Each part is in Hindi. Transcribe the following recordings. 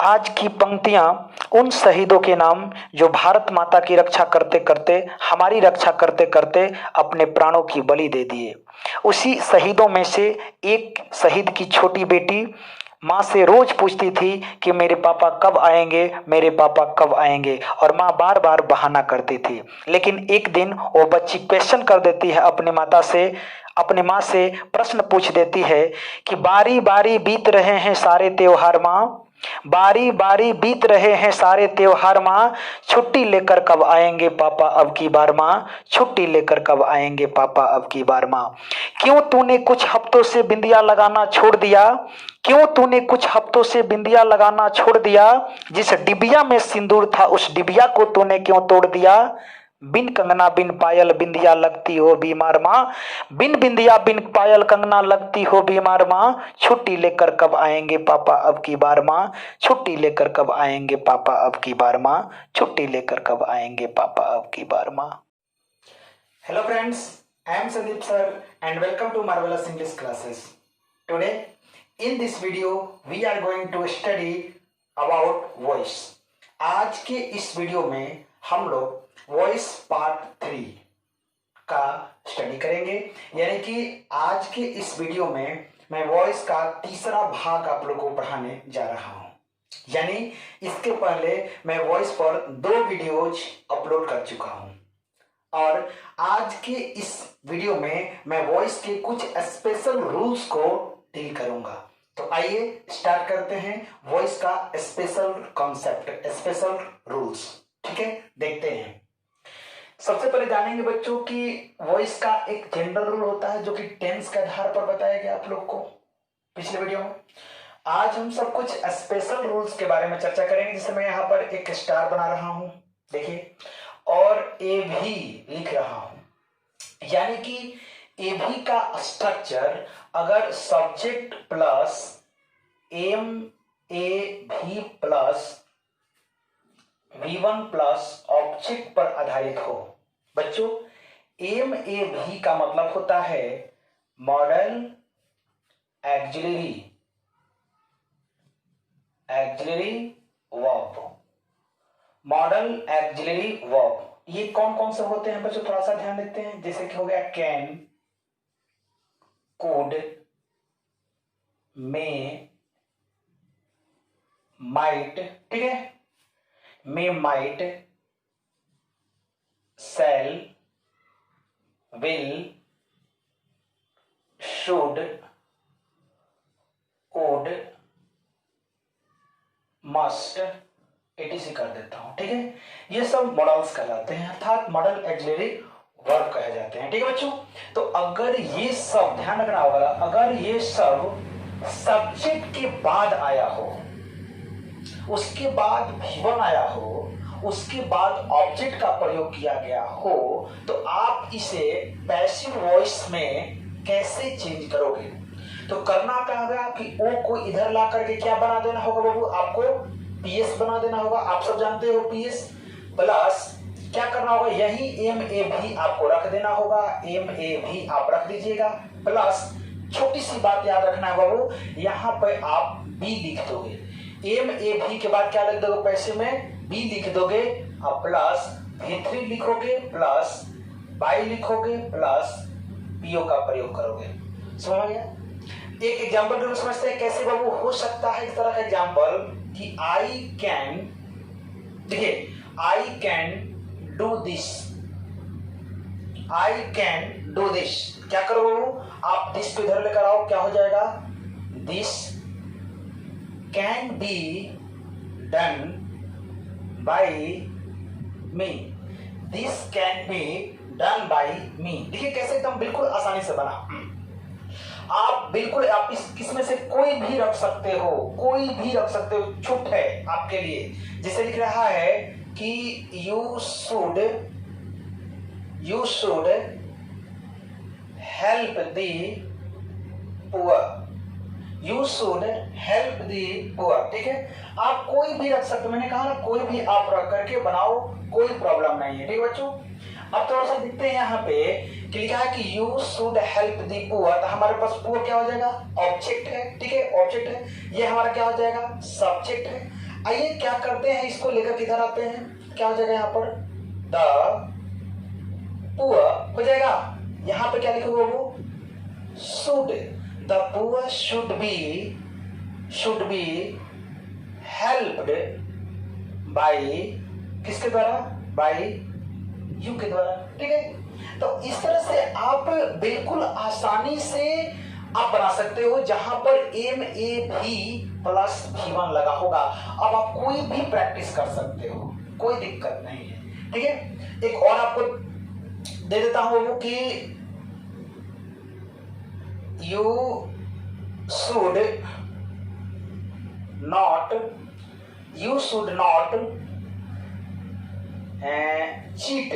आज की पंक्तियां उन शहीदों के नाम जो भारत माता की रक्षा करते करते, हमारी रक्षा करते करते अपने प्राणों की बलि दे दिए। उसी शहीदों में से एक शहीद की छोटी बेटी माँ से रोज पूछती थी कि मेरे पापा कब आएंगे, मेरे पापा कब आएंगे, और माँ बार बार बहाना करती थी। लेकिन एक दिन वो बच्ची क्वेश्चन कर देती है अपनी माता से, अपने माँ से प्रश्न पूछ देती है कि बारी बारी बीत रहे हैं सारे त्योहार माँ, बारी बारी बीत रहे हैं सारे त्योहार माँ, छुट्टी लेकर कब आएंगे पापा अब की बार माँ, छुट्टी लेकर कब आएंगे पापा अब की बार माँ। क्यों तूने कुछ हफ्तों से बिंदिया लगाना छोड़ दिया, क्यों तूने कुछ हफ्तों से बिंदिया लगाना छोड़ दिया, जिस डिबिया में सिंदूर था उस डिबिया को तूने क्यों तोड़ दिया। बिन कंगना बिन पायल बिंदिया लगती हो बीमार माँ, बिन बिंदिया बिन पायल कंगना लगती हो बीमार माँ, छुट्टी लेकर कब आएंगे पापा अब की बार माँ, छुट्टी लेकर कब आएंगे पापा अब की बार माँ, छुट्टी लेकर कब आएंगे पापा अब की बार माँ। Hello friends, I am Sandeep sir and welcome to Marvelous English classes. Today in this video we are going to study about voice. आज के इस वीडियो में हम लोग वॉइस पार्ट 3 का स्टडी करेंगे। यानी कि आज के इस वीडियो में मैं वॉइस का तीसरा भाग आप लोगों को पढ़ाने जा रहा हूं। यानी इसके पहले मैं वॉइस पर 2 वीडियोज अपलोड कर चुका हूं और आज के इस वीडियो में मैं वॉइस के कुछ स्पेशल रूल्स को डील करूंगा। तो आइए स्टार्ट करते हैं वॉइस का स्पेशल कॉन्सेप्ट, स्पेशल रूल्स। ठीक है, देखते हैं। सबसे पहले जानेंगे बच्चों कि वॉइस का एक जनरल रूल होता है जो कि टेंस के आधार पर बताया गया आप लोग को पिछले वीडियो में। आज हम सब कुछ स्पेशल रूल्स के बारे में चर्चा करेंगे, जिससे मैं यहाँ पर एक स्टार बना रहा हूं, देखिए, और ए भी लिख रहा हूं। यानी कि ए भी का स्ट्रक्चर अगर सब्जेक्ट प्लस एम ए भी प्लस V1 प्लस ऑब्जेक्ट पर आधारित हो। बच्चों, एम ए भी का मतलब होता है model axillary verb, model axillary verb. ये कौन कौन से होते हैं बच्चों, थोड़ा सा ध्यान देते हैं। जैसे कि हो गया कैन, कुड, मे, माइट, ठीक है, may might, shall, will, should, would, must, etc कर देता हूं। ठीक है, ये सब मॉडल्स कहलाते हैं, अर्थात मॉडल एक्सिलरी वर्ब कहे जाते हैं। ठीक है बच्चों, तो अगर ये सब ध्यान रखना होगा, अगर ये सब सब्जेक्ट के बाद आया हो, उसके बाद V1 आया हो, उसके बाद ऑब्जेक्ट का प्रयोग किया गया हो, तो आप इसे पैसिव वॉइस में कैसे चेंज करोगे। तो करना क्या होगा कि ओ को इधर ला करके क्या बना देना होगा बाबू, आपको PS बना देना होगा। आप सब जानते हो PS प्लस क्या करना होगा, यही एम ए भी आपको रख देना होगा, एम ए भी आप रख दीजिएगा, प्लस छोटी सी बात याद रखना है बाबू, यहाँ पे आप बी लिख दोगे। एम ए भी के बाद क्या लिख दोगे, पैसे में बी लिख दोगे, और प्लस V3 लिखोगे, प्लस बाई लिखोगे, प्लस पीओ का प्रयोग करोगे। समझ गया। एक एग्जांपल जरूर समझते हैं कैसे बाबू हो सकता है इस तरह का एग्जांपल कि आई कैन, देखिए, I can do this, I can do this. क्या करो बाबू, आप दिस को इधर लेकर आओ, क्या हो जाएगा, this can be done by me, this can be done by me. देखिए कैसे एकदम बिल्कुल आसानी से बना। आप बिल्कुल आप इसमें से कोई भी रख सकते हो, कोई भी रख सकते हो, छूट है आपके लिए। जिसे लिख रहा है कि you should help the poor, you should help the poor. ठीक है, आप कोई भी रख सकते हो, मैंने कहा ना कोई भी आप रख करके बनाओ, कोई प्रॉब्लम नहीं है। ठीक है बच्चों, अब थोड़ा सा देखते हैं यहाँ पे कि लिखा है कि you should help the poor, तो हमारे पास पुअर क्या हो जाएगा, ऑब्जेक्ट है। ठीक है, ऑब्जेक्ट है, ये हमारा क्या हो जाएगा, सब्जेक्ट है। आइए क्या करते हैं, इसको लेकर किधर आते हैं, क्या हो जाएगा यहाँ पर, द पुअर हो जाएगा। यहाँ पे क्या लिखोगे वो, should, the poor should be helped bye, किसके द्वारा, बाय यू के द्वारा, ठीक है। तो इस तरह से आप बिल्कुल आसानी से आप बना सकते हो, जहां पर एम ए भी प्लस V1 लगा होगा। अब आप कोई भी प्रैक्टिस कर सकते हो, कोई दिक्कत नहीं है, ठीक है। एक और आपको दे देता हूं वो कि you should not cheat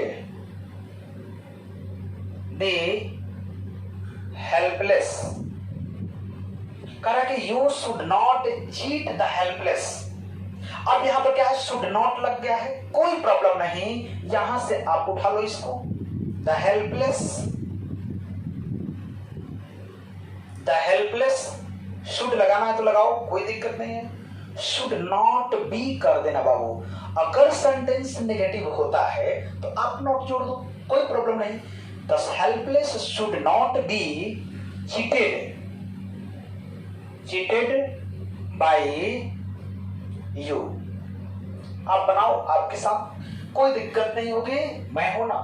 the helpless, कहा कि you should not cheat the helpless. अब यहां पर क्या है, शुड नॉट लग गया है, कोई प्रॉब्लम नहीं, यहां से आप उठा लो इसको, द हेल्पलेस शुड लगाना है तो लगाओ, कोई दिक्कत नहीं है। शुड नॉट बी कर देना बाबू, अगर सेंटेंस नेगेटिव होता है तो आप नॉट जोड़ दो, कोई प्रॉब्लम नहीं। The helpless should not be cheated by you. आप बनाओ, आपके साथ कोई दिक्कत नहीं होगी, मैं हूं ना,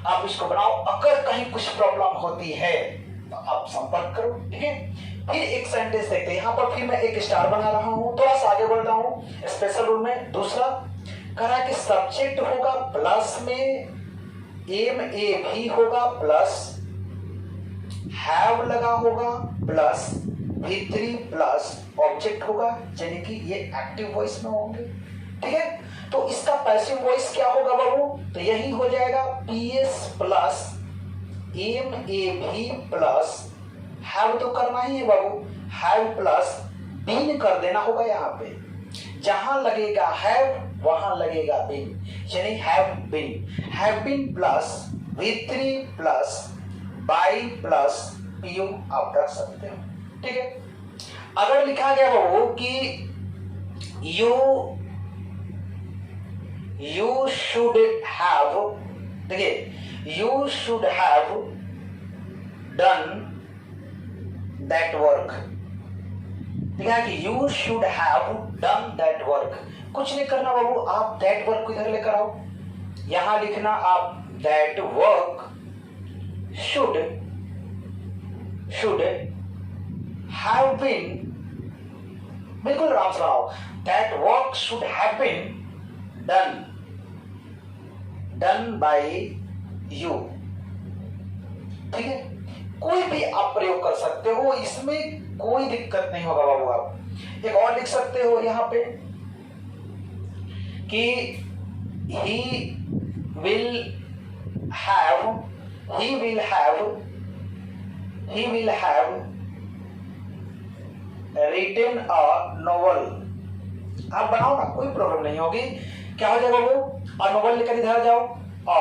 आप इसको बनाओ। अगर कहीं कुछ प्रॉब्लम होती है तो आप संपर्क करो, ठीक है। फिर एक सेंटेंस देखते हैं, यहां पर फिर मैं एक स्टार बना रहा हूं, थोड़ा सा आगे बढ़ता हूं स्पेशल रूल में। दूसरा कह रहा है कि सब्जेक्ट होगा प्लस में एम ए भी होगा, प्लस हैव लगा होगा, प्लस V3 प्लस ऑब्जेक्ट होगा, यानी कि ये एक्टिव वॉइस में होंगे, ठीक है। तो इसका पैसिव वॉइस क्या होगा बाबू, तो यही हो जाएगा PS प्लस एम ए भी प्लस हैव तो करना ही है बाबू, हैव प्लस बीन कर देना होगा। यहाँ पे जहां लगेगा हैव वहां लगेगा बीन, यानी have been plus V3 plus by plus PU आप रख सकते हो, ठीक है। अगर लिखा गया बाबू कि you should have, देखिए you should have done that work, ठीक है कि you should have done that work। कुछ नहीं करना बाबू, आप that work को इधर लेकर आओ, यहां लिखना आप that work should have been, बिल्कुल आराम से बनाओ, that work should have been done by you, ठीक है। कोई भी आप प्रयोग कर सकते हो, इसमें कोई दिक्कत नहीं होगा बाबू। आप एक और लिख सकते हो यहां पे कि he will have written a novel। आप बनाओ ना, कोई प्रॉब्लम नहीं होगी। क्या हो जाएगा वो, अ नोवेल लेकर इधर जाओ, अ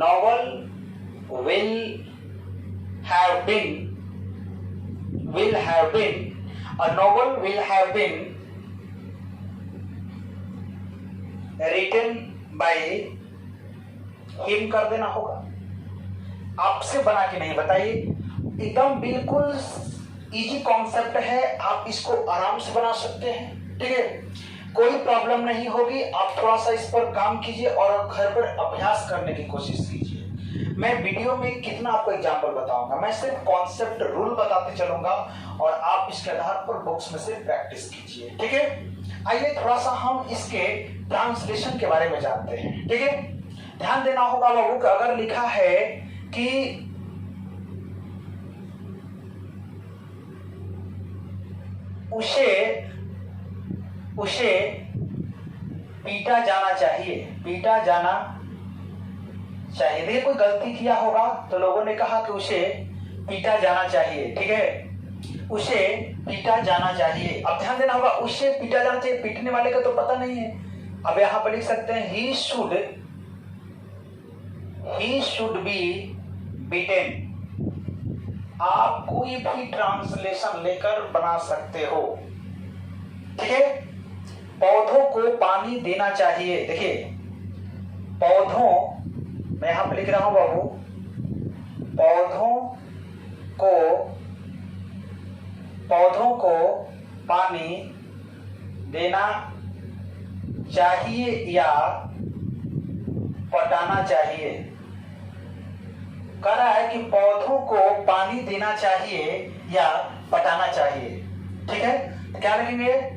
novel will have been a novel will have been written by him कर देना होगा। आपसे बना के नहीं, बताइए, एकदम बिल्कुल इजी कॉन्सेप्ट है, आप इसको आराम से बना सकते हैं, ठीक है। कोई प्रॉब्लम नहीं होगी। आप थोड़ा सा इस पर काम कीजिए और घर पर अभ्यास करने की कोशिश कीजिए। मैं वीडियो में कितना आपको एग्जाम्पल बताऊंगा, मैं सिर्फ कॉन्सेप्ट रूल बताते चलूंगा और आप इसके आधार पर बुक्स में से प्रैक्टिस कीजिए, ठीक है। आइए थोड़ा सा हम इसके ट्रांसलेशन के बारे में जानते हैं, ठीक है। ध्यान देना होगा लोगों को, अगर लिखा है कि उसे पीटा जाना चाहिए, देखिए कोई गलती किया होगा तो लोगों ने कहा कि उसे पीटा जाना चाहिए, ठीक है, उसे पीटा जाना चाहिए। अब ध्यान देना होगा, उसे पीटा जाना चाहिए, पीटने वाले का तो पता नहीं है। अब यहां पर लिख सकते हैं ही शुड बी बीटेन। आप कोई भी ट्रांसलेशन लेकर बना सकते हो, ठीक है। पौधों को पानी देना चाहिए। देखिए पौधों, मैं यहां पर लिख रहा हूं बाबू, पौधों को पानी देना चाहिए या पटाना चाहिए। कह रहा है कि पौधों को पानी देना चाहिए या पटाना चाहिए। ठीक है, तो क्या लिखेंगे?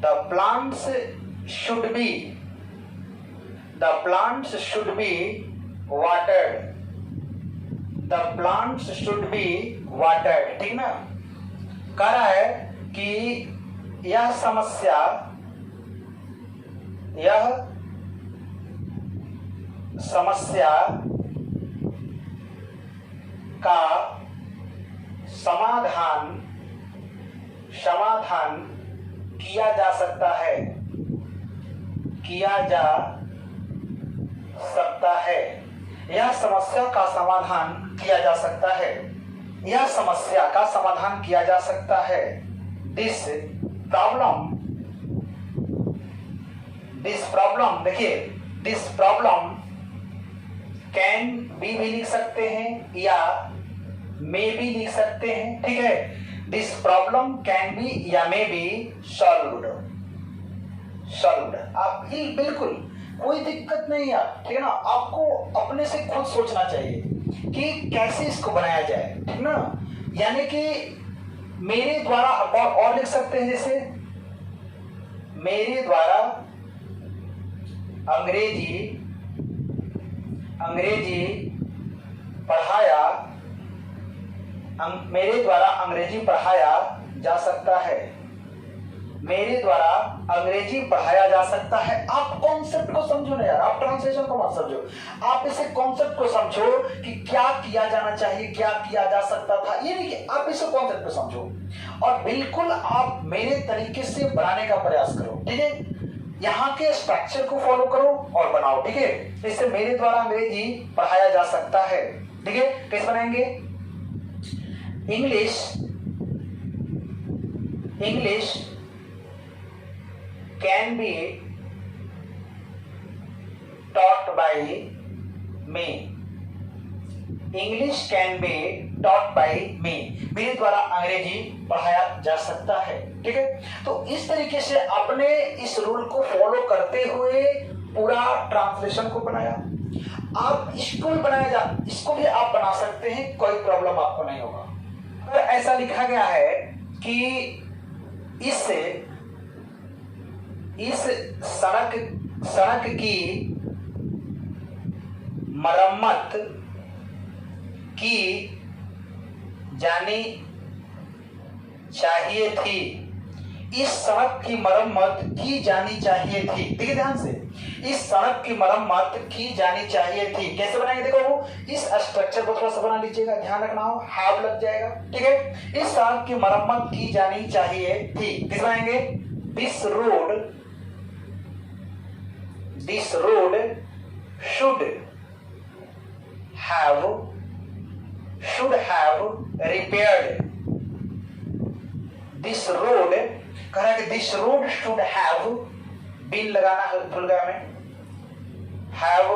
the plants should be watered. The plants should be watered. ठीक ना? कह रहा है कि यह समस्या का समाधान किया जा सकता है। यह समस्या का समाधान किया जा सकता है। यह समस्या का समाधान किया जा सकता है। दिस प्रॉब्लम, देखिए दिस प्रॉब्लम कैन बी भी लिख सकते हैं या मे भी लिख सकते हैं। ठीक है, दिस प्रॉब्लम कैन बी या मे बी सॉल्व्ड। आप ही बिल्कुल कोई दिक्कत नहीं है, ठीक है ना। आपको अपने से खुद सोचना चाहिए कि कैसे इसको बनाया जाए, ठीक ना। यानी कि मेरे द्वारा और लिख सकते हैं, जैसे मेरे द्वारा अंग्रेजी पढ़ाया जा सकता है। मेरे द्वारा अंग्रेजी पढ़ाया जा सकता है। आप कॉन्सेप्ट को समझो ना यार, आप ट्रांसलेशन को मत समझो, आप इसे कॉन्सेप्ट को समझो कि क्या किया जाना चाहिए, क्या किया जा सकता था। ये नहीं कि आप इसे कॉन्सेप्ट को समझो और बिल्कुल आप मेरे तरीके से बनाने का प्रयास करो। ठीक है, यहाँ के स्ट्रक्चर को फॉलो करो और बनाओ। ठीक है, इससे मेरे द्वारा अंग्रेजी पढ़ाया जा सकता है। ठीक है, कैसे बनाएंगे? English can be taught by me. English can be taught by me. मेरे द्वारा अंग्रेजी पढ़ाया जा सकता है। ठीक है, तो इस तरीके से आपने इस रूल को फॉलो करते हुए पूरा ट्रांसलेशन को बनाया। आप इसको भी आप बना सकते हैं, कोई प्रॉब्लम आपको नहीं होगा। अगर ऐसा लिखा गया है कि इस सड़क की मरम्मत की जानी चाहिए थी। इस सड़क की मरम्मत की जानी चाहिए थी। देखिए ध्यान से, इस सड़क की मरम्मत की जानी चाहिए थी। कैसे बनाएंगे? देखो वो इस स्ट्रक्चर को थोड़ा सा बना लीजिएगा, ध्यान रखना हो, हैव लग जाएगा। ठीक है, इस सड़क की मरम्मत की जानी चाहिए थी। किस बनाएंगे? This road should have repaired. This road कह रहा है कि this road should have been लगाना है, भूल गया मैं, have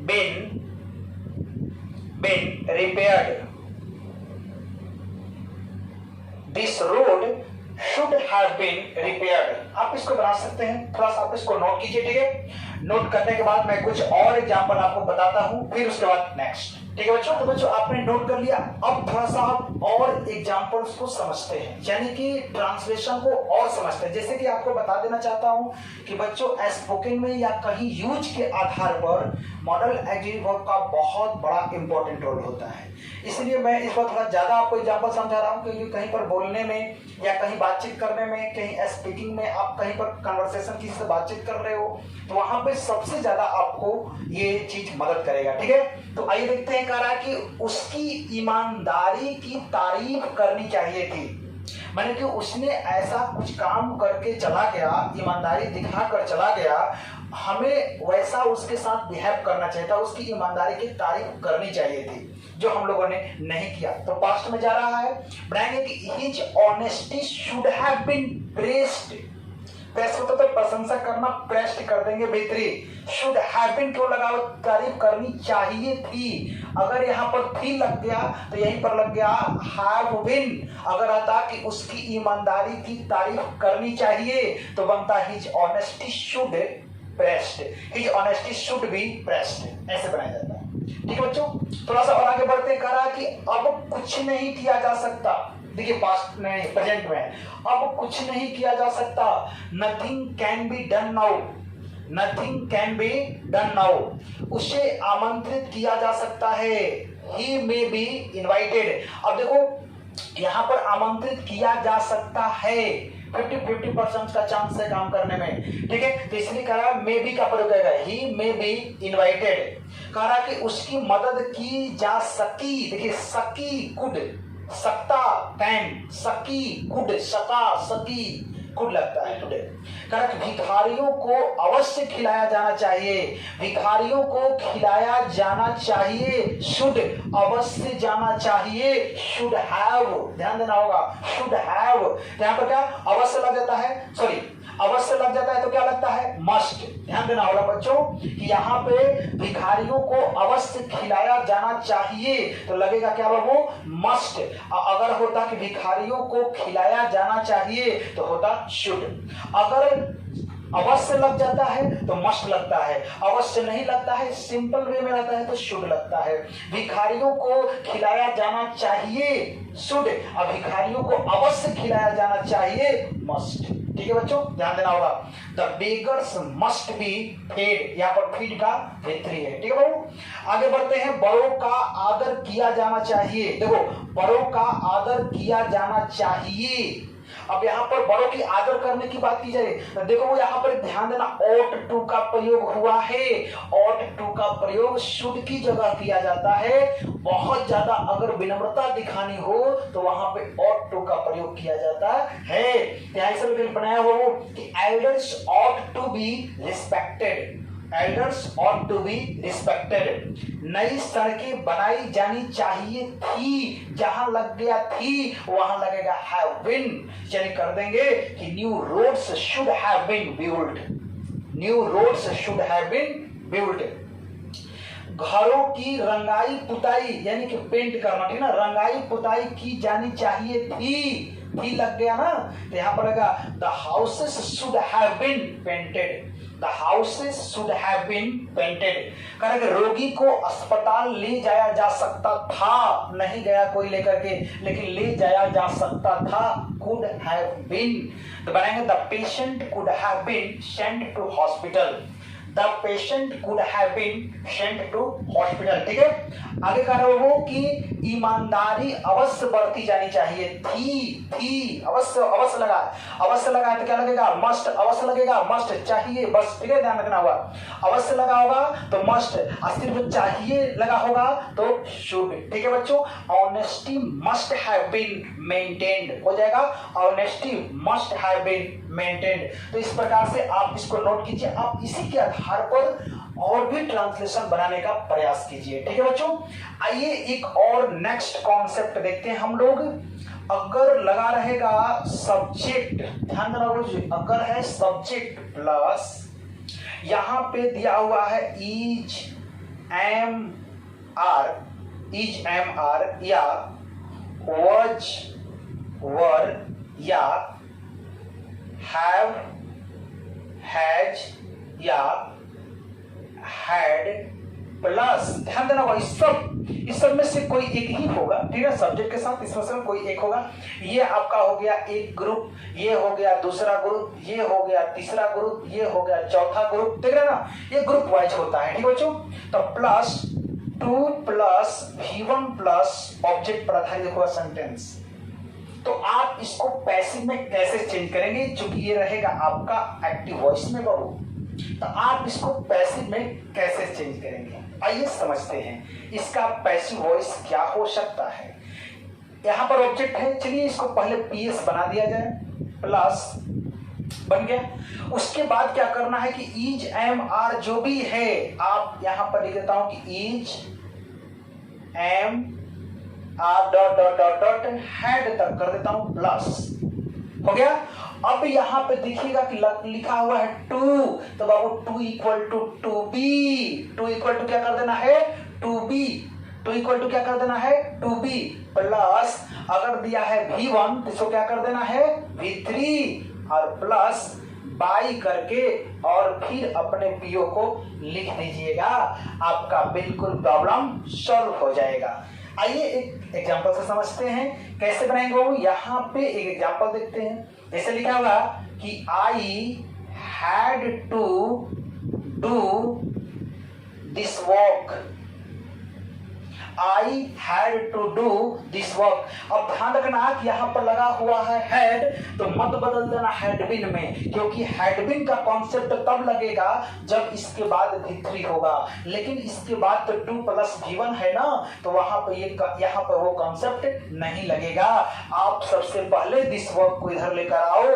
been repaired. This road should have been repaired. आप इसको बना सकते हैं, थोड़ा सा आप इसको नोट कीजिए। ठीक है, नोट करने के बाद मैं कुछ और एग्जांपल आपको बताता हूं, फिर उसके बाद नेक्स्ट। ठीक है बच्चों, तो बच्चों आपने नोट कर लिया। अब थोड़ा सा आप और एग्जांपल्स को समझते हैं, यानी कि ट्रांसलेशन को और समझते हैं। जैसे कि आपको बता देना चाहता हूं कि बच्चों स्पोकन में या कहीं यूज के आधार पर मॉडल एडजेक्टिव वर्ब का बहुत बड़ा इंपॉर्टेंट रोल होता है। इसलिए मैं इस पर थोड़ा ज्यादा आपको एग्जांपल समझा रहा हूं, क्योंकि कहीं पर बोलने में या कहीं बातचीत करने में, कहीं स्पीकिंग में, आप कहीं पर कन्वर्सेशन किसी से बातचीत कर रहे हो तो वहां पे सबसे ज्यादा आपको ये चीज मदद करेगा। ठीक है, तो आइए देखते हैं। कह रहा है कि उसकी ईमानदारी की तारीफ करनी चाहिए थी। मैंने कि उसने ऐसा कुछ काम करके चला गया, ईमानदारी दिखाकर चला गया हमें वैसा उसके साथ बिहेव करना चाहिए था, उसकी ईमानदारी की तारीफ करनी चाहिए थी, जो हम लोगों ने नहीं किया। तो पास्ट में जा रहा है, बनाएंगे कि his honesty should have been pressed. Press होता तो प्रशंसा करना, प्रेस्ट कर देंगे बेहतरी। शुड हैव बीन क्यों लगा, तारीफ करनी चाहिए थी। अगर यहाँ पर थी लग गया तो यहीं पर लग गया हैव बीन। अगर आता कि उसकी ईमानदारी की तारीफ करनी चाहिए तो बनता his honesty should pressed, his honesty should be pressed, ऐसे बनाया जाता है। ठीक है बच्चों, थोड़ा सा और आगे बढ़ते हैं। कह रहा कि अब कुछ नहीं किया जा सकता। देखिए पास्ट में, प्रेजेंट में, अब कुछ नहीं किया जा सकता। Nothing can be done now, nothing can be done now. उसे आमंत्रित किया जा सकता है, ही मे बी इनवाइटेड। अब देखो यहां पर आमंत्रित किया जा सकता है, 50-50% का चांस है काम करने में। ठीक है, तो इसलिए कह रहा मे बी का प्रयोग करेगा, ही मे बी इनवाइटेड। कह रहा कि उसकी मदद की जा सकी। देखिए सकी, कुड, सकता, कैन, सकी, कुड, सका, सकी, कुड लगता है टुडे। कह रहा कि भिखारियों को अवश्य खिलाया जाना चाहिए, भिखारियों को खिलाया जाना चाहिए। शुड अवश्य जाना चाहिए, शुड हैव, ध्यान देना होगा, शुड हैव। यहां पर क्या अवश्य लग जाता है, सॉरी अवश्य लग जाता है तो क्या लगता है, मस्ट। ध्यान देना होगा बच्चों कि यहाँ पे भिखारियों को अवश्य खिलाया जाना चाहिए तो लगेगा क्या वो मस्ट। अगर होता कि भिखारियों को खिलाया जाना चाहिए तो होता शुड। अगर अवश्य लग जाता है तो मस्ट लगता है, अवश्य नहीं लगता है, सिंपल वे में रहता है तो शुड लगता है। भिखारियों को खिलाया जाना चाहिए शुड, और भिखारियों को अवश्य खिलाया जाना चाहिए मस्ट। ठीक है बच्चों, ध्यान देना होगा। The beggars must be fed, यहाँ पर फीड का भेत्री है। ठीक है बाबू, आगे बढ़ते हैं। बड़ों का आदर किया जाना चाहिए। देखो बड़ों का आदर किया जाना चाहिए। अब यहाँ पर बड़ों की आदर करने की बात की जाए तो देखो वो यहाँ पर ध्यान देना, ought to का प्रयोग हुआ है। ought to का प्रयोग should की जगह किया जाता है। बहुत ज्यादा अगर विनम्रता दिखानी हो तो वहां पे ought to का प्रयोग किया जाता है। यहाँ इसे बनाया हुआ वो कि elders ought to be respected, elders ought to be respected। नई सड़कें बनाई जानी चाहिए थी, जहां लग गया थी वहां लगेगा have been, यानी कर देंगे कि new roads should have been built, new roads should have been built। घरों की रंगाई पुताई यानी कि पेंट करना, ठीक ना, रंगाई पुताई की जानी चाहिए थी लग गया ना, तो यहाँ पर लगा the houses should have been painted, the houses should have been painted। करेंगे रोगी को अस्पताल ले जाया जा सकता था, नहीं गया कोई लेकर के, लेकिन ले जाया जा सकता था, could have been। तो बनाएंगे the patient could have been sent to hospital, the patient could have been sent to hospital। ठीक है, आगे कह रहे हो कि ईमानदारी अवश्य बरती जानी चाहिए थी अवश्य, अवश्य लगा, अवश्य लगा तो क्या लगेगा मस्ट, अवश्य लगेगा मस्ट चाहिए बस। ठीक है, ध्यान रखना होगा, अवश्य लगा होगा तो मस्ट, सिर्फ चाहिए लगा होगा तो शुड। ठीक है बच्चों, honesty must have been maintained हो जाएगा, honesty must have been maintained. तो इस प्रकार से आप इसको नोट कीजिए, आप इसी के आधार पर और भी ट्रांसलेशन बनाने का प्रयास कीजिए। ठीक है बच्चों, आइए एक और नेक्स्ट कॉन्सेप्ट देखते हैं हम लोग। अगर लगा रहेगा सब्जेक्ट, ध्यान देना, अगर है सब्जेक्ट प्लस यहां पे दिया हुआ है इज एम आर या वॉज वर या हैव हैज या हैड प्लस, ध्यान देना होगा इस सब में से कोई एक ही होगा। ठीक है, सब्जेक्ट के साथ इसमें से कोई एक होगा। ये आपका हो गया एक ग्रुप, ये हो गया दूसरा ग्रुप, ये हो गया तीसरा ग्रुप, ये हो गया चौथा ग्रुप। देख रहे ना, ये ग्रुप वाइज होता है। ठीक है बच्चों, तो plus 2 plus V1 plus object पर आधारित होगा सेंटेंस। तो आप इसको पैसिव में कैसे चेंज करेंगे, चूंकि ये रहेगा आपका एक्टिव वॉइस में बाबू, तो आप इसको पैसिव में कैसे चेंज करेंगे, आइए समझते हैं इसका पैसिव वॉइस क्या हो सकता है। यहां पर ऑब्जेक्ट है, चलिए इसको पहले PS बना दिया जाए, प्लस बन गया। उसके बाद क्या करना है कि इज एम आर जो भी है, आप यहां पर लिख देता हूं कि is am are dot dot dot dot had तक कर देता हूं प्लस, हो गया। अब यहां पे देखिएगा कि लिखा हुआ है टू, तो बाबू to equal to be, to equal to क्या कर देना है to be, to equal to क्या कर देना है टू बी प्लस, अगर दिया है V1 तो इसको क्या कर देना है V3 और प्लस बाई करके और फिर अपने पीओ को लिख दीजिएगा, आपका बिल्कुल प्रॉब्लम सॉल्व हो जाएगा। आइए एक एग्जांपल से समझते हैं कैसे बनाएंगे वो। यहाँ पे एक एग्जांपल देखते हैं, जैसे लिखा होगा कि I had to do this work, I had to do this work। अब ध्यान रखना कि यहाँ पर लगा हुआ है हैड, तो मत बदल देना हैड बीन में, क्योंकि हैड बीन का कॉन्सेप्ट तब लगेगा जब इसके बाद V3 होगा, लेकिन इसके बाद तो 2 प्लस V1 है ना, तो वहां पर यहाँ पर वो कॉन्सेप्ट नहीं लगेगा। आप सबसे पहले दिस वर्क को इधर लेकर आओ,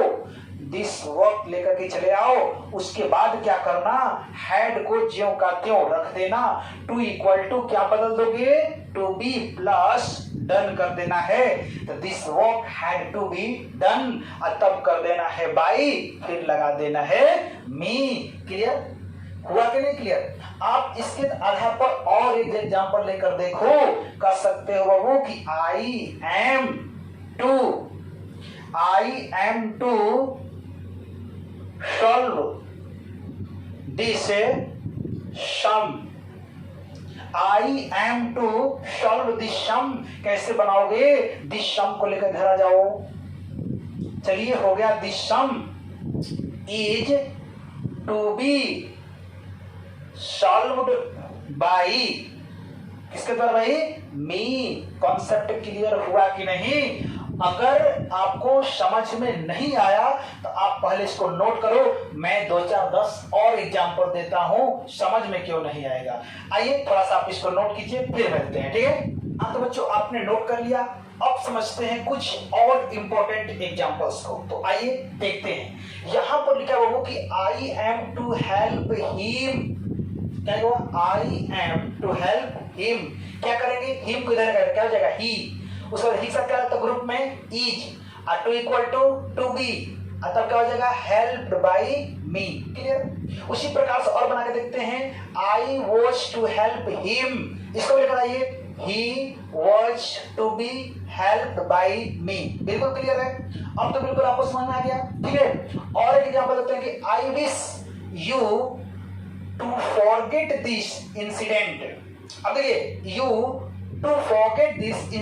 दिस वर्क लेकर के चले आओ, उसके बाद क्या करना, हैड को ज्यों का त्यों रख देना, टू इक्वल टू क्या बदल दोगे टू बी प्लस डन कर देना है, तो this work had to be done, और तब कर देना है बाई, फिर लगा देना है मी। क्लियर हुआ कि नहीं क्लियर? आप इसके आधार पर और एक एग्जांपल लेकर देखो, कर सकते हो वो कि I am to solve this sum, I am to solve this sum। कैसे बनाओगे, this sum को लेकर घर आ जाओ, चलिए हो गया, this sum is to be solved by किसके द्वारा भाई, मी। कॉन्सेप्ट क्लियर हुआ कि नहीं? अगर आपको समझ में नहीं आया तो आप पहले इसको नोट करो, मैं 2 4 10 और एग्जांपल देता हूं, समझ में क्यों नहीं आएगा। आइए थोड़ा सा आप इसको नोट कीजिए, फिर मिलते हैं, ठीक है। हाँ तो बच्चों आपने नोट कर लिया, अब समझते हैं कुछ और इंपॉर्टेंट एग्जांपल्स को। तो आइए देखते हैं, यहां पर लिखा हुआ कि I am to help him, क्या होगा, I am to help him, क्या करेंगे, हिम को इधर क्या हो जाएगा ही, उसका ही सब क्या लगता है ग्रुप में इज, और टू इक्वल टू बी, तब क्या हो जाएगा हेल्प्ड बाय मी। क्लियर? उसी प्रकार से और बना के देखते हैं, I was to help him, इसको लेकर आइए, he was to be helped by me. बिल्कुल क्लियर है? अब तो बिल्कुल आपको समझ में आ गया, ठीक है। और एक एग्जांपल लेते हैं कि I wish you to forget this incident. अब देखिए, you to forget this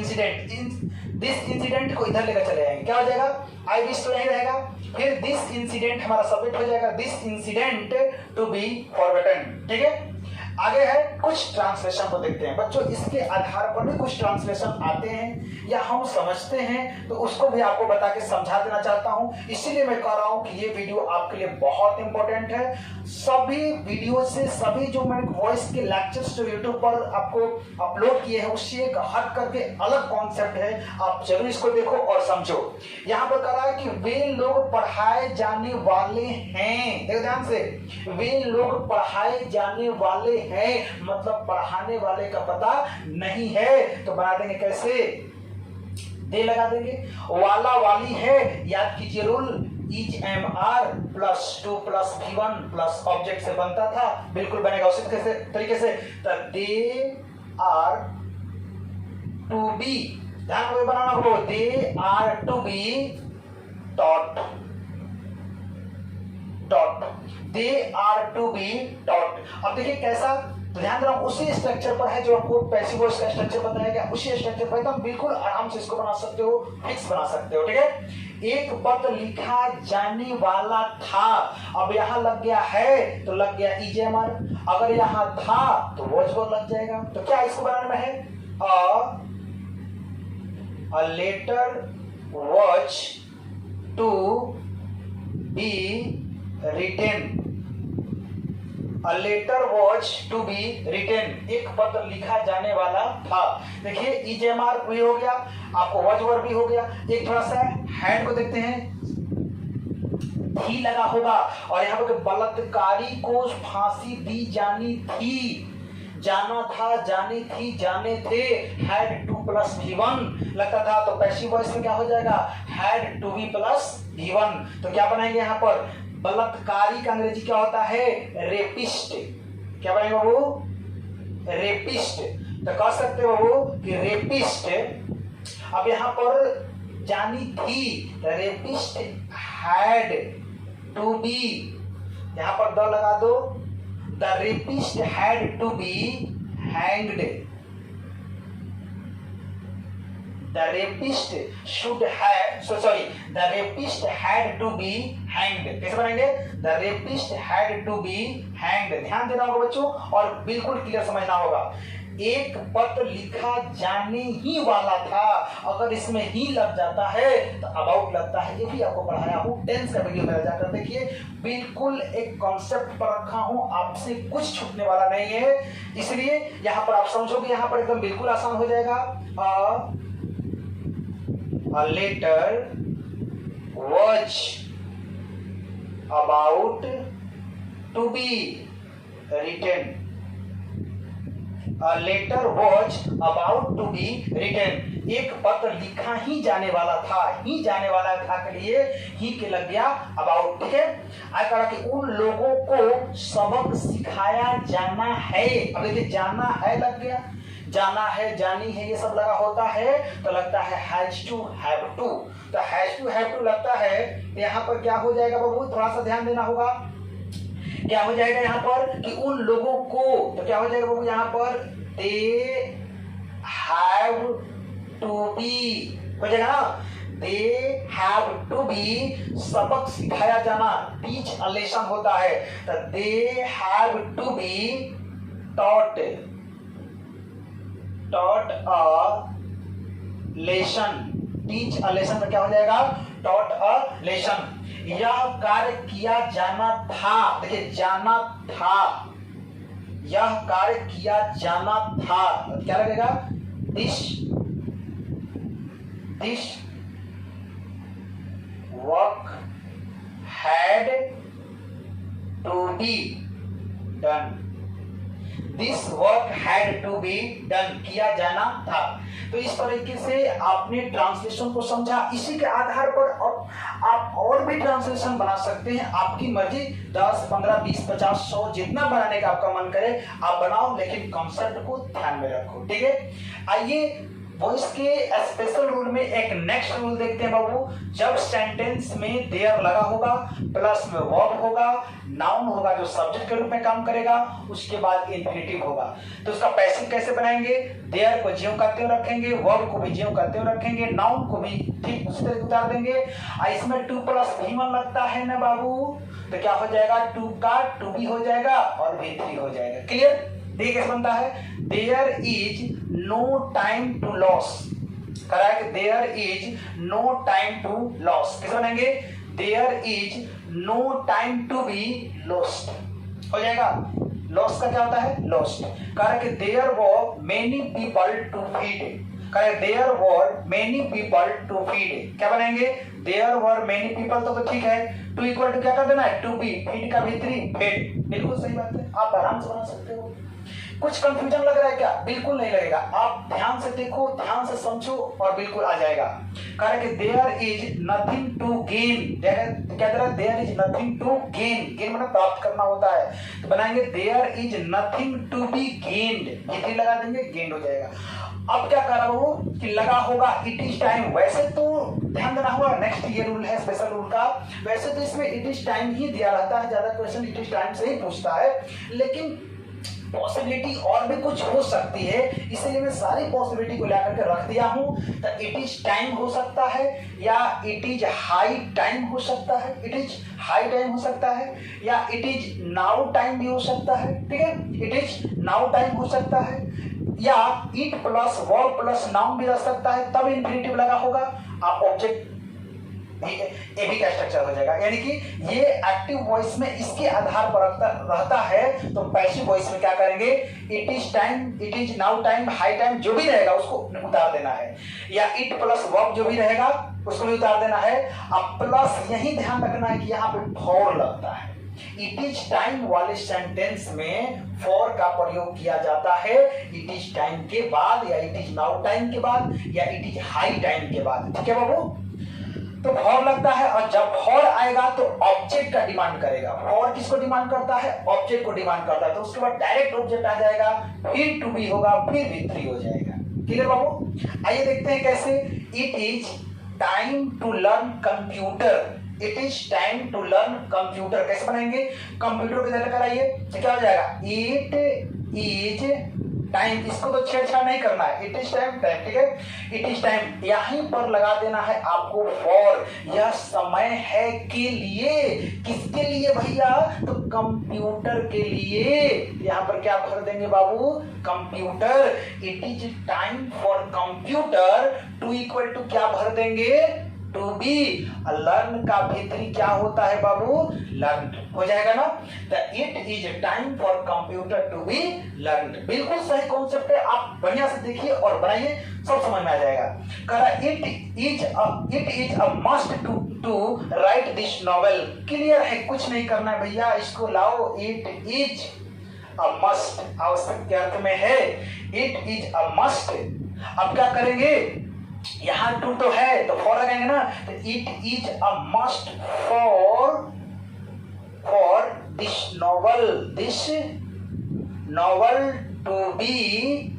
incident को इधर लेकर चले जाएंगे, क्या हो जाएगा, आई विश तो नहीं रहेगा, फिर दिस इंसिडेंट हमारा सब्जेक्ट हो जाएगा, this incident to be forgotten. ठीक है, आगे है कुछ ट्रांसलेशन को देखते हैं बच्चों, इसके आधार पर भी कुछ ट्रांसलेशन आते हैं या हम समझते हैं, तो उसको भी आपको बता के समझा देना चाहता हूं। इसीलिए मैं कह रहा हूं कि ये वीडियो आपके लिए बहुत इंपॉर्टेंट है। सभी वीडियो से, सभी जो मैं वॉइस के लेक्चर्स जो यूट्यूब पर आपको अपलोड किए हैं उससे एक हट करके अलग कॉन्सेप्ट है, आप जरूर इसको देखो और समझो। यहाँ पर कह रहा है कि वे लोग पढ़ाए जाने वाले हैं, देखो ध्यान से, वे लोग पढ़ाए जाने वाले हैं, मतलब पढ़ाने वाले का पता नहीं है, तो बना देंगे कैसे, दे लगा देंगे, वाला वाली है, याद कीजिए rule, is am are plus 2 plus V1 plus object से बनता था, बिल्कुल बनेगा उसी तरीके से, दे आर टू बी, ध्यान में बनाना होगा, they are to be dot dot, they are to be dot. अब देखिए कैसा, तो ध्यान रखो उसी स्ट्रक्चर पर है जो आपको पैसिव वॉइस का स्ट्रक्चर बताया गया, उसी स्ट्रक्चर पर एकदम बिल्कुल आराम से इसको बना सकते हो, फिक्स बना सकते हो। ठीक है, एक पद लिखा जाने वाला था, अब यहां लग गया है तो लग गया इजेमर, अगर यहां था तो वॉच वर्ड लग जाएगा, तो क्या इसको बनाने में है, a letter was to be written, A letter was to be written, एक पत्र लिखा जाने वाला था। देखिए इजेमआर भी हो गया, आपको वॉच वर्ड भी हो गया। एक थोड़ा सा हैड को देखते हैं, थी लगा होगा, और यहाँ पर बलात्कारी को फांसी दी जानी थी, जाना था, जानी थी, जाने थे, had to plus V1 लगता था, तो पैसिव वॉइस में क्या हो जाएगा, had to be plus V1। तो क्या बनाएंगे यहाँ पर, बलात्कारी का अंग्रेजी क्या होता है, रेपिस्ट। क्या बनाएंगे बाबू, रेपिस्ट। तो कह सकते हो बाबू कि रेपिस्ट। अब यहाँ पर जानी थी, रेपिस्ट हैड टू बी, यहाँ पर द लगा दो, the rapist had to be hanged, the rapist should have, sorry, the rapist had to be hanged. कैसे बनाएंगे, the rapist had to be hanged. ध्यान देना होगा बच्चों, और बिल्कुल क्लियर समझना होगा। एक पत्र लिखा जाने ही वाला था, अगर इसमें ही लग जाता है तो अबाउट लगता है। ये भी आपको पढ़ाया हूँ, टेंस का वीडियो मेरा जाकर देखिए, बिल्कुल एक कॉन्सेप्ट पर रखा हूँ, आपसे कुछ छूटने वाला नहीं है। इसलिए यहाँ पर आप समझोगे, यहाँ पर एकदम बिल्कुल आसान हो जाएगा। A letter was about to be written. A letter was about to be written. एक पत्र लिखा ही जाने वाला था, ही जाने वाला था के लिए ही के लग गया about। ठीक है, आज कहा कि उन लोगों को सबक सिखाया जाना है। अब देखिए जाना है लग गया, जाना है, जानी है, ये सब लगा होता है तो लगता है हैज टू, हैव टू। तो हैज टू, हैव टू लगता है, यहाँ पर क्या हो जाएगा बाबू, थोड़ा सा ध्यान देना होगा। क्या हो जाएगा यहाँ पर कि उन लोगों को, तो क्या हो जाएगा बाबू यहाँ पर, दे हैव टू बी हो जाएगा ना, दे हैव टू बी, सबक सिखाया जाना, टीच अ लेसन होता है, तो they have to be taught, taught a lesson, teach a lesson में क्या हो जाएगा, टॉट अ लेसन। यह कार्य किया जाना था, देखिए जाना था, यह कार्य किया जाना था, क्या लगेगा, this work had to be done, this work had to be done, किया जाना था। तो इस तरीके से आपने ट्रांसलेशन को समझा। इसी के आधार पर आप और भी ट्रांसलेशन बना सकते हैं, आपकी मर्जी, 10, 15, 20, 50, 100 जितना बनाने का आपका मन करे आप बनाओ, लेकिन कॉन्सेप्ट को ध्यान में रखो। ठीक है, आइए वॉइस के स्पेशल रूल में एक नेक्स्ट रूल देखते हैं बाबू। जब सेंटेंस में देयर लगा होगा, प्लस में वर्ब होगा, नाउन होगा जो सब्जेक्ट के रूप में काम करेगा, उसके बाद इंफिनिटिव होगा, तो उसका पैसिव कैसे बनाएंगे, देयर को ज्यों का त्यों रखेंगे, वर्ब को भी ज्यों का त्यों रखेंगे, नाउन को भी ठीक उसी तरह उतार देंगे। इसमें 2 + V1 लगता है ना बाबू, तो क्या हो जाएगा, 2 का 2 भी हो जाएगा और V3 हो जाएगा। क्लियर, देखिए कैसे बनता है, there is no time to loss, correct, there is no time to loss, कैसे बनाएंगे, there is no time to be lost हो जाएगा। लॉस का क्या होता है, lost. Correct, there were many people to feed, correct, there were many people to feed, क्या बनाएंगे, देयर वर मेनी पीपल, तो ठीक है, टू इक्वल टू क्या कर देना है, टू बी, फीड का V3 फेड, बिल्कुल सही बात है, आप आराम से बना सकते हो। कुछ कंफ्यूजन लग रहा है क्या, बिल्कुल नहीं लगेगा, आप ध्यान से देखो, ध्यान से समझो और बिल्कुल आ जाएगा। Correct, there is nothing to gain, क्या दे रहा है, there is nothing to gain, gain मतलब प्राप्त करना होता है, तो बनाएंगे there is nothing to be gained, ये लगा देंगे, गेन्ड हो जाएगा। अब क्या कर रहा हूं कि लगा होगा इट इज टाइम, वैसे तो ध्यान देना होगा, नेक्स्ट ये रूल है स्पेशल रूल का, वैसे तो इसमें इट इज टाइम ही दिया रहता है, ज्यादा क्वेश्चन इट इज टाइम से ही पूछता है, लेकिन पॉसिबिलिटी और भी कुछ हो सकती है, इसलिए मैं सारी पॉसिबिलिटी को लेकर के रख दिया हूं। तो इट इज टाइम हो सकता है, या इट इज हाई टाइम हो सकता है, इट इज हाई टाइम हो सकता है, या इट इज नाउ टाइम भी हो सकता है। ठीक है, इट इज नाउ टाइम हो सकता है, या it plus verb plus noun भी रह सकता है, तब इंफिनिटिव लगा होगा। आप ऑब्जेक्ट ए बी का स्ट्रक्चर हो जाएगा। यानी कि ये एक्टिव वॉइस में इसके आधार पर रहता है, तो पैसिव वॉइस में क्या करेंगे, it is time, it is now time, high time जो भी रहेगा उसको उतार देना है, या इट प्लस वर्ब जो भी रहेगा उसको भी उतार देना है। अब प्लस यही ध्यान रखना है कि यहाँ पे फॉर लगता है। इट इज टाइम वाले सेंटेंस में फॉर का प्रयोग किया जाता है इट इज टाइम के बाद, या इट इज नाउ टाइम के बाद, या इट इज हाई टाइम के बाद। ठीक है बाबू, तो फॉर लगता है, और जब फॉर आएगा तो ऑब्जेक्ट का डिमांड करेगा। फॉर किसको डिमांड करता है, ऑब्जेक्ट को डिमांड करता है, तो उसके बाद डायरेक्ट ऑब्जेक्ट आ जाएगा, फिर टू बी होगा, फिर V3 हो जाएगा। क्लियर बाबू, आइए देखते हैं कैसे। It is time to learn computer, it is time to learn computer कैसे बनाएंगे, कंप्यूटर के जगह कराइए तो क्या हो जाएगा, इट इज टाइम, इसको तो छेड़छाड़ नहीं करना है, इट इज टाइम, टाइम, ठीक है, इट इज टाइम यहीं पर लगा देना है आपको फॉर, यह समय है के लिए, किसके लिए भैया, तो कंप्यूटर के लिए। यहां पर क्या भर देंगे बाबू, computer, it is time for computer to equal to क्या भर देंगे, टू बी। लर्न का भीतरी क्या होता है बाबू, लर्न हो जाएगा ना, तो it is time for computer to be learn. बिल्कुल सही कॉन्सेप्ट है, आप बढ़िया से देखिए और बनाइए, सब समझ में आ जाएगा। कह रहा it is a must to write this novel. Clear है, कुछ नहीं करना है भैया, इसको लाओ, इट इज अ मस्ट आवश्यक के अर्थ में है, इट इज अ मस्ट। अब क्या करेंगे, यहां टू तो है तो फॉर लगाएंगे ना, तो it is a must for this novel to be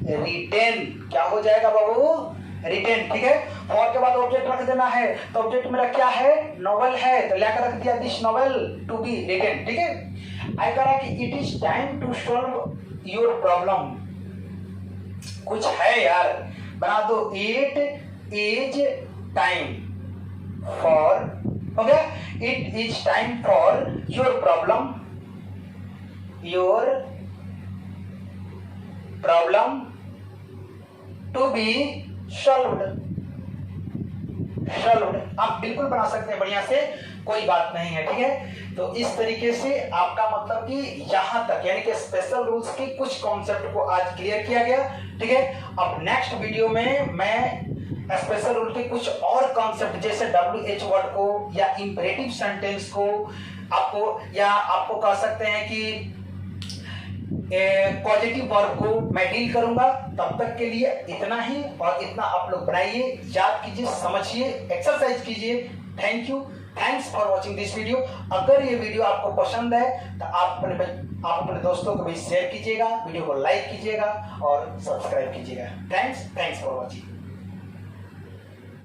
written. क्या हो जाएगा बाबू, रिटेन, ठीक है। फॉर के बाद ऑब्जेक्ट रख देना है, तो ऑब्जेक्ट मेरा क्या है, नॉवल है, तो लेकर रख दिया this novel to be written, ठीक है। आई कह रहा कि it is time to solve your problem, कुछ है यार, बना दो, इट इज टाइम फॉर, हो गया, it is time for your problem to be solved. आप बिल्कुल बना सकते हैं बढ़िया से, कोई बात नहीं है, ठीक है। तो इस तरीके से आपका मतलब कि यहां तक यानी कि स्पेशल रूल्स के कुछ कॉन्सेप्ट को आज क्लियर किया गया, ठीक है। अब नेक्स्ट वीडियो में मैं स्पेशल रूल के कुछ और कॉन्सेप्ट जैसे WH वर्ड को या इंपरेटिव सेंटेंस को आपको, या आपको कह सकते हैं कि पॉजिटिव वर्ब को मैं डील करूंगा। तब तक के लिए इतना ही, और इतना आप लोग बनाइए, याद कीजिए, समझिए, एक्सरसाइज कीजिए। Thank you, thanks for watching this video. अगर ये वीडियो आपको पसंद है तो आप अपने दोस्तों को भी शेयर कीजिएगा, वीडियो को लाइक कीजिएगा और सब्सक्राइब कीजिएगा। Thanks for watching.